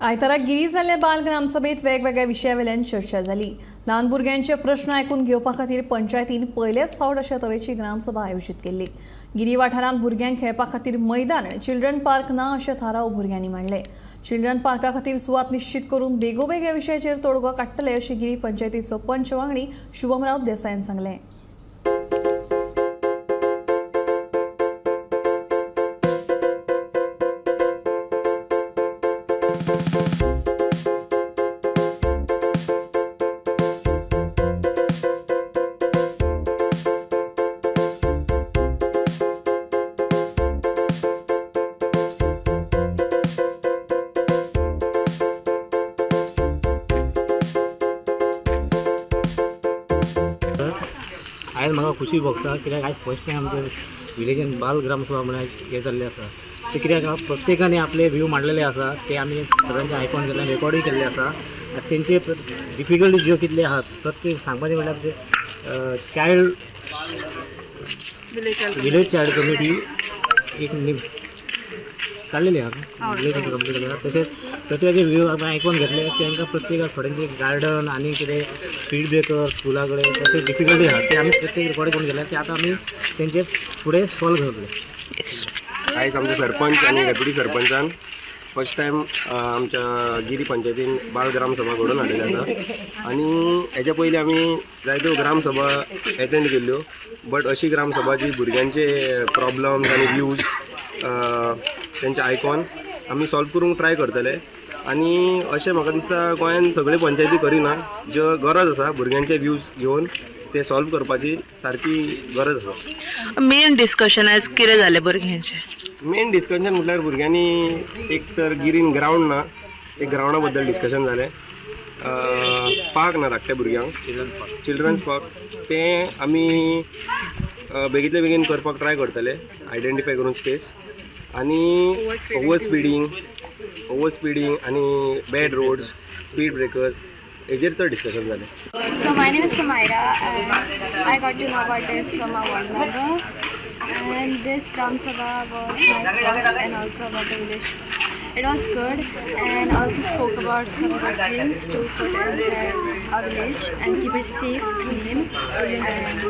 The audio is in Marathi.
आयतारा गिरी जाल्ल्या बाल ग्रामसभेत वेगवेगळ्या विशयावेल्यान चर्चा जाली। ल्हान भुरग्यांचे प्रश्न आयकून घेवपा खातीर पंचायतीन पयलेच फावट अशा तरेची ग्रामसभा आयोजीत केल्ली। गिरी वाठारांत भुरग्यांक खेळपा खातीर मैदान आनी चिल्ड्रन पार्क ना अशें थाराव भुरग्यांनी मांडले। चिल्ड्रन पार्का खातीर सुवात निश्चित करून बेगोबेग ह्या विशयाचेर तोडगो काडटले अशें गिरी पंचायतीचो पंच वांगडी शुभमराव देसायान सांगलें। आज म्हाका खुशी भोगता कित्याक आज फर्स्ट टायम आमच्या विलेजान बाल ग्रामसभा म्हणून हे जाल्ले आसा। ते कित्याक प्रत्येकाने आपले व्यू मांडलेले आसा ते आमी सगळ्यांचे आयकून गेले, रेकॉर्डूय केल्ले आसा। तेंचे डिफिकल्टी ज्यो कितले आहात प्रत्येक सांगपाचें म्हणल्यार ते चायल्ड विलेज चायल्ड कमिटी एक काडलेली आहा, विलेज कमिटी केलेली आहा। तशेंच प्रत्येकाचे व्यू आमी आयकून घेतले, तांकां प्रत्येकाक थोड्यांचे गार्डन आनी कितें स्पीड ब्रेकर स्कुला कडेन तशें डिफिकल्टी आहा ते आमी प्रत्येक रिकॉर्ड करून गेले, ते आतां आमी तेंचे फुडें सॉल्व करतले। आयज आमचे सरपंच आनी डेप्युटी सरपंचान फर्स्ट टायम आमच्या गिरी पंचायतीन बाल ग्रामसभा घडोवन हाडिल्ली आसा। आनी हेच्या पयलीं आमी जायत्यो ग्रामसभा एटेंड केल्ल्यो, बट अशी ग्रामसभा जी भुरग्यांचे प्रॉब्लम्स आनी व्यूज तेंचे आयकून आमी सॉल्व करूंक ट्राय करतले। आनी अशें म्हाका दिसता गोंयान सगळे पंचायती करिना, ज्यो गरज आसा भुरग्यांचे व्यूज घेवन ते सॉल्व करपाची सारकी गरज आसा। मेन डिस्कशन आयज कितें जालें भुरग्यांचें? मेन डिस्कशन म्हटल्यार भुरग्यांनी एक तर गिरीन ग्रावंड ना, एक ग्रावंडा बद्दल डिस्कशन जालें। पार्क ना धाकट्या भुरग्यांक चिल्ड्रन्स पार्क, ते आमी बेगीतले बेगीन करपाक ट्राय करतले, आयडेंटिफाय करून स्पेस। आनी ओवर स्पीडिंग आनी बॅड रोड्स, स्पीड ब्रेकर्स हेजेर चड डिस्कशन जालें। So my name is Samaira and I got to know about this from my ward member, and this Gram Sabha was my first and also about the village. It was good and also spoke about some good things to put inside our village and keep it safe, clean, and